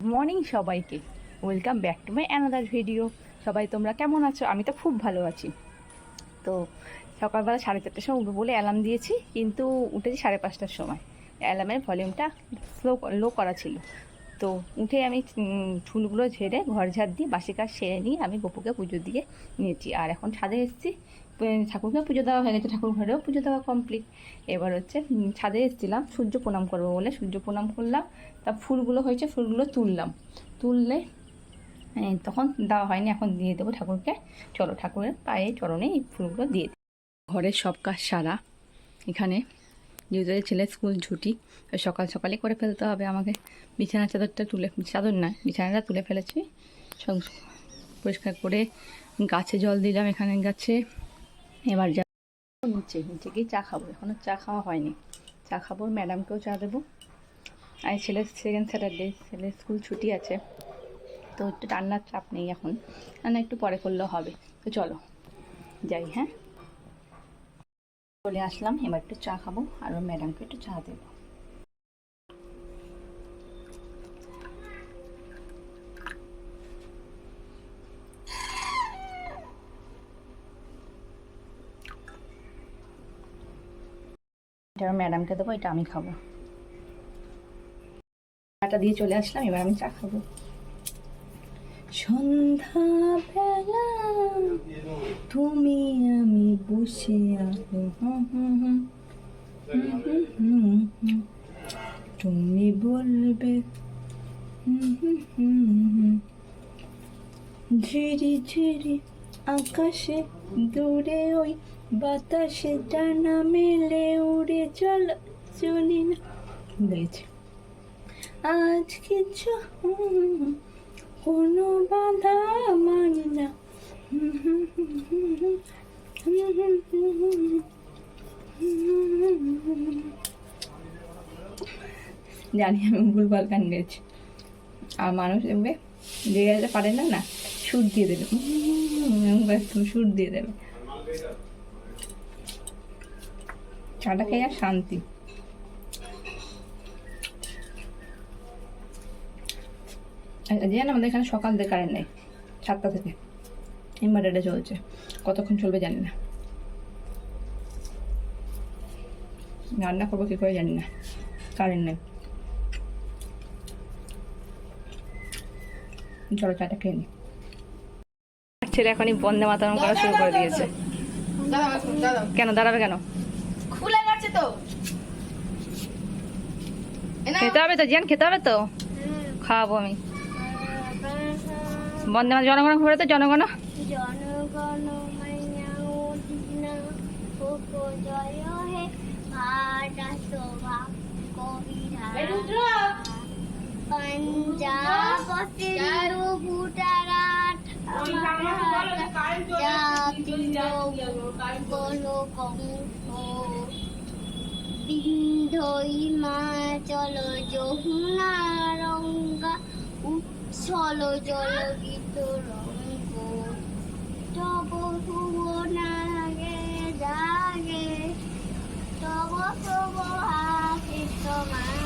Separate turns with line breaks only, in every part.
Morning সবাইকে, welcome back to my another video. সবাই তোমরা কেমন আছো? আমি তো খুব ভালো আছি। তো সকালবেলা 4:30টার সময় উঠবো বলে অ্যালার্ম দিয়েছি, কিন্তু উঠেছি 5:30টার সময়। অ্যালার্মের ভলিউমটা লো করা ছিল। তো উঠে আমি চুলগুলো ঝেড়ে ঘর ঝাড় দিয়ে বাসি কাজ সেরে নিয়ে আমি গপুকে পুজো দিয়ে নিয়েছি। আর এখন ছাদে এসেছি, ঠাকুরকে পুজো দেওয়া হয়ে গেছে, ঠাকুর ঘরেও পুজো দেওয়া কমপ্লিট। এবার হচ্ছে ছাদে এসেছিলাম সূর্য প্রণাম করবো বলে, সূর্য প্রণাম করলাম। তা ফুলগুলো হয়েছে, ফুলগুলো তুললে তখন দেওয়া হয়নি, এখন দিয়ে দেবো ঠাকুরকে। চলো ঠাকুরের পায়ে চরণে এই ফুলগুলো দিয়ে দিই। ঘরের সব কাজ সারা, এখানে যেহেতু ছেলের স্কুল ছুটি, সকাল সকালে করে ফেলতে হবে আমাকে। বিছানার চাদরটা বিছানাটা তুলে ফেলেছি, সব পরিষ্কার করে গাছে জল দিলাম, এখানে গাছে। এবার যা নিচে গিয়ে চা খাবো, এখনও চা খাওয়া হয়নি। চা খাবো, ম্যাডামকেও চা দেবো। আর ছেলের সেকেন্ড স্যাটারডে, ছেলের স্কুল ছুটি আছে, তো একটু রান্নার চাপ নেই এখন, রান্না একটু পরে করলেও হবে। তো চলো যাই। হ্যাঁ, চলে আসলাম, এবার একটু চা খাবো আর ম্যাডামকে একটু চা দেবো। এটা ম্যাডামকে দেবো, এটা আমি খাবো। চাটা দিয়ে চলে আসলাম, এবার আমি চা খাবো। সন্ধ্যাবেলা তুমি আমি বসে আছো, তুমি বলবে ঝিরি ঝিরি আকাশে দূরে ওই বাতাসে ডানা মেলে উড়ে চলি না বলেছে। আজ কিছু কোনো বাধা মানি না, জানি আমি ভুলভাল গান গেছি। আর মানুষ দেখবে রেগে যেতে পারে না, না সুর দিয়ে দেবে, সুর দিয়ে দেবে। চাটা খেয়ে আর শান্তি। জানেন আমাদের এখানে সকাল থেকে কারেন্ট নেই, 7টা থেকে ইনভার্টারটা চলছে, কতক্ষণ চলবে জানি না। রান্না করবো কী করে জানি না, কারেন্ট নেই। চলো চাটা খেয়ে নি। ছেলে এখনই বন্দে মাতরম করা শুরু করে দিয়েছে। কেন দাঁড়াবে কেন?
খুলে গেছে তো,
খেতে হবে তো, জিয়ান খেতে হবে তো, খাওয়াবো আমি। বন্দে মাতরম জনগণ ঘুরে তো, জনগণ
पंजाब सिंधु भूटान বিন্ধ হিমাচল যমুনা রঙ্গা উচ্ছল জল গীত রঙ্গ তব সুবনাগে জাগে তব তব হাসি তোমার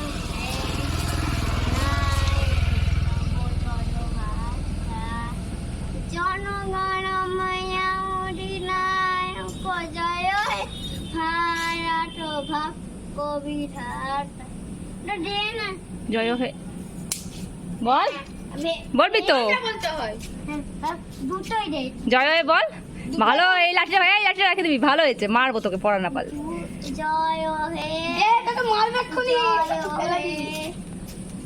জনগণময় অধিনায়ক জয় হে ভারত ভাগ্য বিধাতা।
জয় হে বল, বলবি তো,
দুটোই দে,
জয় হে বল। ভালো, এই লাঠিটা ভাই, এই লাঠিটা রেখে দিবি, ভালো হয়েছে, মারবো তোকে পড়া না পারলে।
জয় হে তোকে মারবে এক্ষুনি,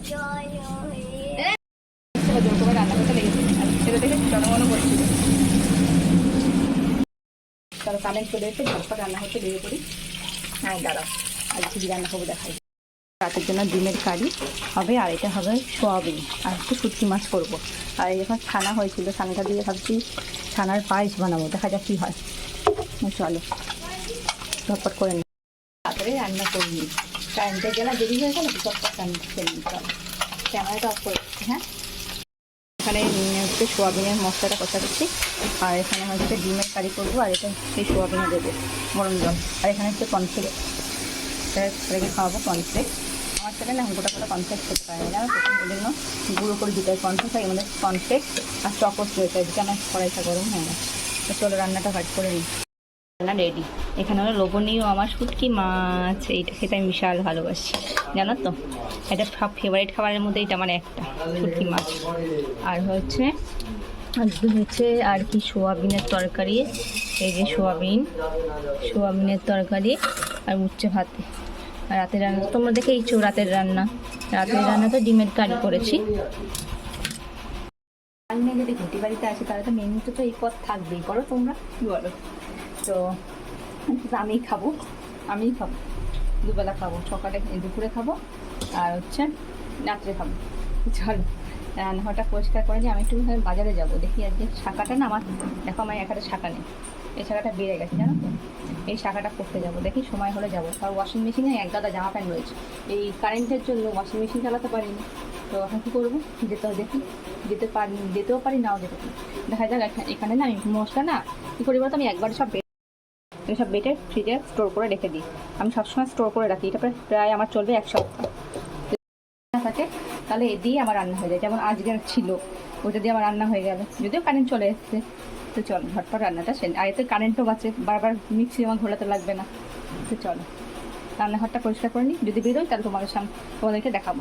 জয় হে।
রান্না করতে লেগেছে, ছেলে দেখে জনগণও করছিল। চলো কারেন্ট চলে এসে ঝটপট রান্না হচ্ছে, লেগে পড়ি। হ্যাঁ দাঁড়াও, আর কি রান্না করবো দেখাই। রাতের জন্য ডিমের কারি হবে, আর এটা হবে সোয়াবিন, আর একটু শুটকি মাছ করবো। আর যখন ছানা হয়েছিল, ছানাটা দিয়ে ভাবছি ছানার পায়েস বানাবো, দেখা যাক কী হয়। চলো ঝটপট করে নিই, তারপরে রান্না করে নিই। কারেন্টে গেলে দেরি হয়ে গেলে চটপট রান্না করে নিই। চলো ক্যামেরাটা অফ করে দিচ্ছি। হ্যাঁ, এখানে হচ্ছে সোয়াবিনের মশলাটা কষাচ্ছি, আর এখানে হচ্ছে ডিমের কারি করবো, আর এটা সেই সোয়াবিনে দেবো গরম জল। আর এখানে হচ্ছে কর্নফ্লেক্স, ছেলেকে খাওয়াবো কর্নফ্লেক্স। আমার ছেলে না গোটা গোটা কর্নফ্লেক্স খেতে পারে না, ওই জন্য গুঁড়ো করে দিতে হয় কর্নফ্লেক্স। আর আমাদের কর্নফ্লেক্স আর চকোস রয়েছে, যেটা আমার কড়াইটা গরম হয়ে গেছে। তো চলো রান্নাটা কাজ করে নিই। রান্না রেডি। এখানে হলো লোভনীয় আমার শুটকি মাছ, এইটা খেতে আমি বিশাল ভালোবাসি, জানো তো। এটা সব ফেভারিট খাবারের মধ্যে এটা আমার একটা, শুটকি মাছ। আর হচ্ছে আর কি সোয়াবিনের তরকারি, এই যে সোয়াবিনের তরকারি আর উচ্ছে ভাতে। আর রাতের রান্না তোমরা দেখেইছো, রাতের রান্না তো ডিমের কারি করেছি। আমি যদি ঘুটি বাড়িতে আসি তাহলে তো মেনুতে তো এই পদ থাকবেই, করো তোমরা কি বলো? তো আমিই খাবো, দুবেলা খাবো, সকালে দুপুরে খাবো আর হচ্ছে রাত্রে খাবো। চলো রান্নাঘরটা পরিষ্কার করে নিই। আমি একটু বাজারে যাবো, দেখি আজকে শাখাটা না আমার, দেখো আমার একটা শাখা নেই, এই শাখাটা বেড়ে গেছে জানো তো। এই শাখাটা করতে যাবো, দেখি সময় হলে যাবো। আর ওয়াশিং মেশিনে এক গাদা জামা প্যান্ট রয়েছে, এই কারেন্টের জন্য ওয়াশিং মেশিন চালাতে পারিনি। তো এখন কী করবো, দেখি যেতেও পারি নাও যেতে পারি, দেখা যাক। এখানে না আমি মশলা না কী করি বলতো, আমি একবার সব বেটে ফ্রিজে স্টোর করে রেখে দিই। আমি সবসময় স্টোর করে রাখি, এটা প্রায় আমার চলবে 1 সপ্তাহ থাকে। তাহলে এ দিয়ে আমার রান্না হয়ে যায়, যেমন আজকে ছিল ওটা দিয়ে আমার রান্না হয়ে গেল, যদিও কারেন্ট চলে এসছে। তো চলো ঝটপট রান্নাটা আর এতে কারেন্টও বাঁচে, বারবার মিক্সি আমার ঘোলাতে লাগবে না। তো চলো রান্নাঘরটা পরিষ্কার করে নিই, যদি বেরোই তাহলে তোমাদেরকে দেখাবো।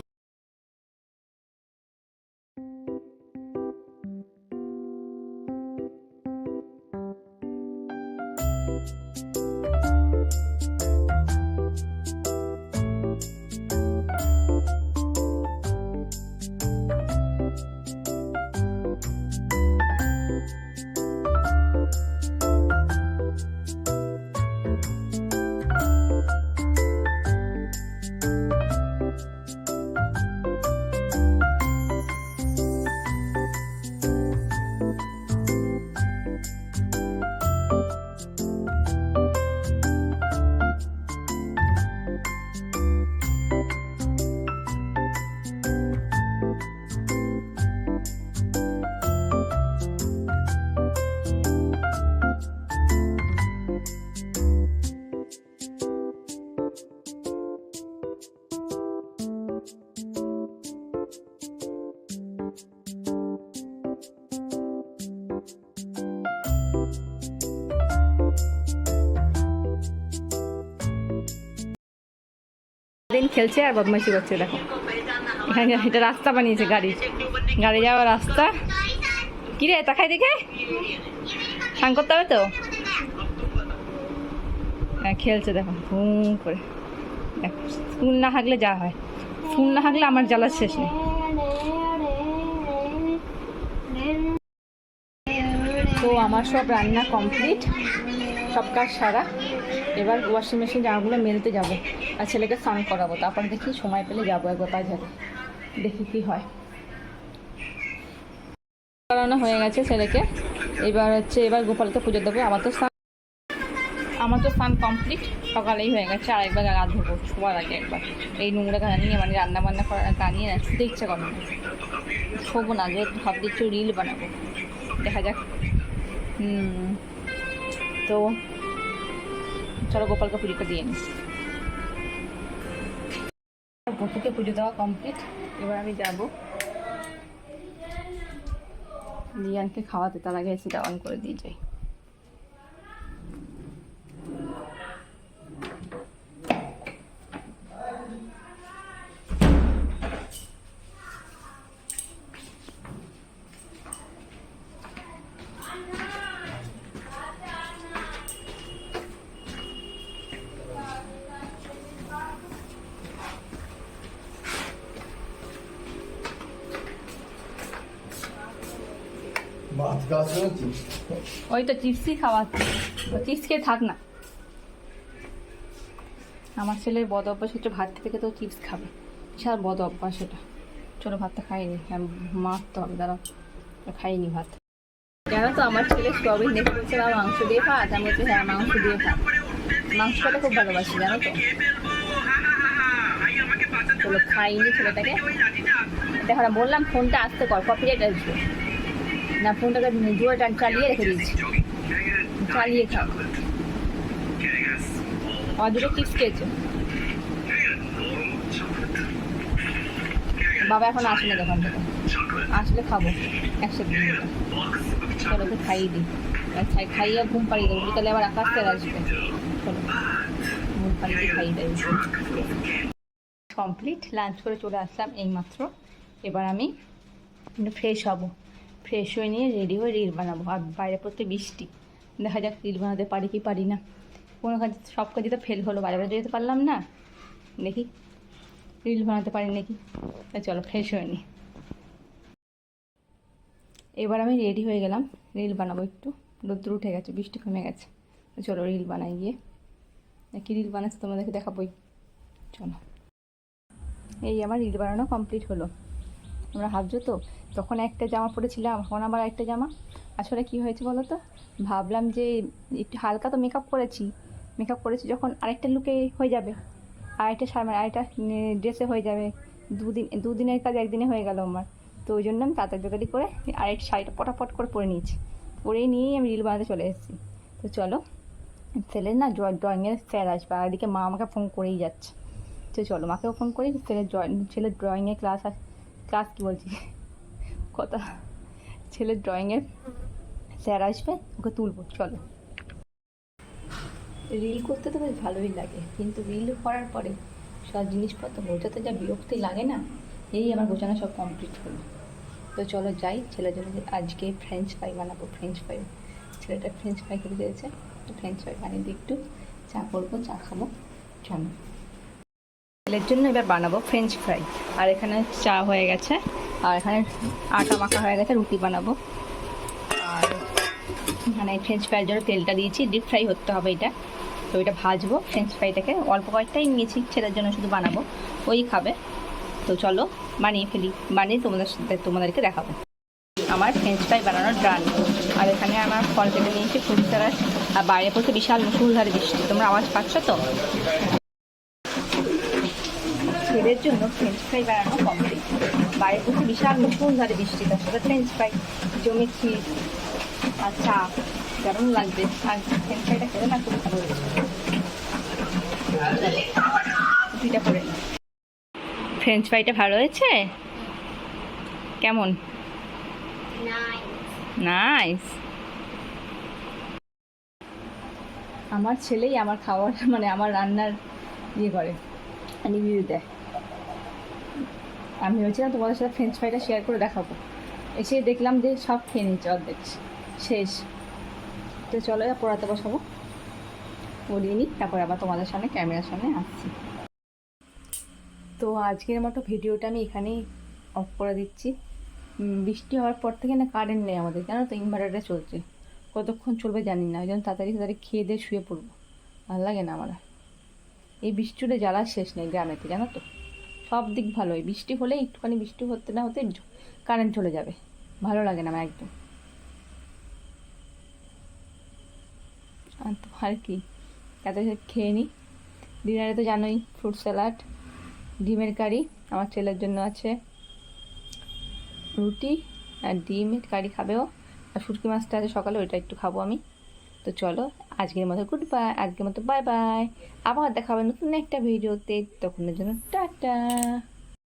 দিন খেলছে আর বদমাইশি করছে, দেখো এখানে এটা রাস্তা বানিয়েছে, গাড়ি যাওয়ার রাস্তা। কিরে তাকাই দেখে স্নান করতে হবে তো, হ্যাঁ খেলছে দেখো ঘুম করে। দেখো স্কুল না হাঁকলে যা হয়, স্কুল না হাঁকলে আমার জ্বালার শেষ নেই। তো আমার সব রান্না কমপ্লিট, সব কাজ সারা। এবার ওয়াশিং মেশিন জামাগুলো মেলতে যাব আর ছেলেকে স্নান করাবো, তারপর দেখি সময় পেলে যাবো একবার বাজারে, দেখি কী হয়। করানো হয়ে গেছে ছেলেকে, এবার গোপালকে পুজো দেবো। আমার তো স্নান কমপ্লিট, সকালেই হয়ে গেছে। আর একবার গা ধোবো শোয়ার আগে একবার, এই নোংরা গা নিয়ে মানে রান্না বান্না করার গা নিয়ে না শুতে ইচ্ছা করে না, শোবো না, যেহেতু ভাবছি একটু রিল বানাবো, দেখা যাক। তো চলো গোপালকে পুজোটা দিয়ে নিই। গোপুকে পুজো দেওয়া কমপ্লিট, এবার আমি যাবো লিয়ানকে খাওয়াতে, তার আগে এসিটা অন করে দিয়ে যাই। ওই তো চিপসই খাওয়াচ্ছে, চিপস খেয়ে থাক না। আমার ছেলের বদ অভ্যাস হচ্ছে ভাত থেকে তো চিপস খাবে, বিশাল বদ অভ্যাস এটা। চলো ভাতটা খাইনি, মারতে হবে, দাঁড়াও, খাইনি ভাত। জানো তো আমার ছেলে সবই দেখে বলছে না মাংস দিয়ে ভাত, আমি বলছি হ্যাঁ মাংস দিয়ে ভাত। মাংস খেতে খুব ভালোবাসি জানো তো। চলো খাইনি ছেলেটাকে, দেখো না বললাম ফোনটা আসতে কর, কপিরাইট আসবে না। ফোনটাকে জোরে চালিয়ে রেখে দিয়েছি, চালিয়ে খাও। আমার দুটো চিপস খেয়েছে। বাবা এখন আসলে দোকান থেকে, আসলে খাবো একসাথে। চলো ওকে খাইয়ে দিই, খাইয়ে ঘুম পাড়িয়ে দেবো, বিকালে আবার আকাশ তেল আসবে। চলো ঘুম পাড়িয়ে খাইয়ে দেবো। কমপ্লিট লাঞ্চ করে চলে আসলাম এইমাত্র। এবার আমি ফ্রেশ হব, ফ্রেশ হয়ে নিয়ে রেডি হয়ে রিল বানাবো। আর বাইরে পড়তে বৃষ্টি, দেখা যাক রিল বানাতে পারি কি পারি না। কোনো কাজ, সব কাজে তো ফেল হলো, বাইরে বাইরে যেতে পারলাম না, দেখি রিল বানাতে পারি নাকি। চলো ফ্রেশ হয়ে নিই। এবার আমি রেডি হয়ে গেলাম, রিল বানাবো। একটু রোদ্দুর উঠে গেছে, বৃষ্টি কমে গেছে। চলো রিল বানাই গিয়ে। কি রিল বানাচ্ছি তোমাদেরকে দেখাবোই, চলো। এই আমার রিল বানানো কমপ্লিট হলো। আমরা ভাবছো তো, তখন একটা জামা পরেছিলাম, এখন আবার একটা জামা। আসলে কি হয়েছে বলো তো, ভাবলাম যে একটু হালকা তো মেকআপ করেছি যখন আরেকটা লুকে হয়ে যাবে, আরেকটা ড্রেসে হয়ে যাবে। দুদিনের কাজ একদিনে হয়ে গেল আমার। তো ওই জন্য আমি তাড়াতাড়ি করে আরেকটা শাড়িটা পটাপট করে পরে নিয়েছি। পরেই নিয়েই আমি রিল বানাতে চলে এসেছি। তো চলো, ছেলের না ড্রয়িংয়ের স্যার আসবে, আর এদিকে মা আমাকে ফোন করেই যাচ্ছে। তো চলো মাকেও ফোন করি, ছেলের ড্রয়িংয়ের ক্লাস কী বলছি কথা, ছেলের ড্রয়িংয়ের স্যার আসবে, ওকে তুলবো। চলো, রিল করতে তো বেশ ভালোই লাগে, কিন্তু রিল করার পরে সব জিনিসপত্র বোঝাতে যা বিরক্তি লাগে না। এই আমার গোছানো সব কমপ্লিট হলো। তো চলো যাই, ছেলের জন্য আজকে ফ্রেঞ্চ ফ্রাই বানাবো। ছেলেটা ফ্রেঞ্চ ফ্রাই খেতে চেয়েছে, তো ফ্রেঞ্চ ফ্রাই বানিয়ে দিই, একটু চা করবো, চা খাবো। চলো ছেলের জন্য এবার বানাবো ফ্রেঞ্চ ফ্রাই। আর এখানে চা হয়ে গেছে, আর এখানে আটা মাখা হয়ে গেছে, রুটি বানাবো। আর এখানে ফ্রেঞ্চ ফ্রাইয়ের জন্য তেলটা দিয়েছি, ডিপ ফ্রাই হতে হবে এটা। তো এটা ভাজবো ফ্রেঞ্চ ফ্রাইটাকে, অল্প কয়েকটাই নিয়েছি, ছেলের জন্য শুধু বানাবো, ওই খাবে। তো চলো বানিয়ে ফেলি, বানিয়ে তোমাদেরকে দেখাবো। আমার ফ্রেঞ্চ ফ্রাই বানানোর ডান। আর এখানে আমার ফল কেটে নিয়েছি, ফ্রুট স্যালাড। আর বাইরে পড়তে বিশাল মুষলধারে বৃষ্টি, তোমরা আওয়াজ পাচ্ছ তো। ছেলের জন্য ফ্রেঞ্চ ফ্রাই বানানো কমপ্লিট। বাইরে পড়তে বিশাল মুষলধারে বৃষ্টি, তার সাথে ফ্রেঞ্চ ফ্রাই, জমি ক্ষীর আর চা, দারুণ লাগবে। আর ফ্রেঞ্চ ফ্রাইটা খেলে না খুব ভালো হয়েছে। দুইটা করে ফ্রেঞ্চ ফ্রাইটা ভালো হয়েছে, কেমন? নাইস। আমার ছেলেই আমার খাওয়ার আমার রান্নার করে, রিভিউ দেয়। আমি ভেবেছিলাম তোমাদের সাথে ফ্রেঞ্চ ফ্রাইটা শেয়ার করে দেখাবো, এসে দেখলাম যে সব খেয়ে নিচ্ছে, অর্ধেক শেষ। তো চলো পড়াতে বসাবো, পড়িয়ে নিই, তারপর আবার তোমাদের সামনে ক্যামেরার সামনে আসছি। তো আজকের মতো ভিডিওটা আমি এখানেই অফ করে দিচ্ছি। বৃষ্টি হওয়ার পর থেকে না কারেন্ট নেই আমাদের, জানো তো, ইনভার্টারটা চলছে, কতক্ষণ চলবে জানি না। ওই জন্য তাড়াতাড়ি খেয়ে দিয়ে শুয়ে পড়বো, ভালো লাগে না আমার। এই বৃষ্টিটা জ্বালার শেষ নেই গ্রামেতে, জানো তো, সব দিক ভালো। এই বৃষ্টি হলে একটুখানি বৃষ্টি হতে না হতে কারেন্ট চলে যাবে, ভালো লাগে না আমার একদম। আর কি, এত খেয়ে নিই। ডিনারে তো জানোই, ফ্রুট স্যালাড, ডিমের কারি। আমার ছেলের জন্য আছে রুটি আর ডিমের কারি খাবেও, আর শুটকি মাছটা আছে সকালে, ওইটা একটু খাবো আমি। তো চলো আজকের মতো গুড বাই, আজকের মতো বাই বাই। আবার দেখা হবে নতুন একটা ভিডিওতে, তখনের জন্য টাটা।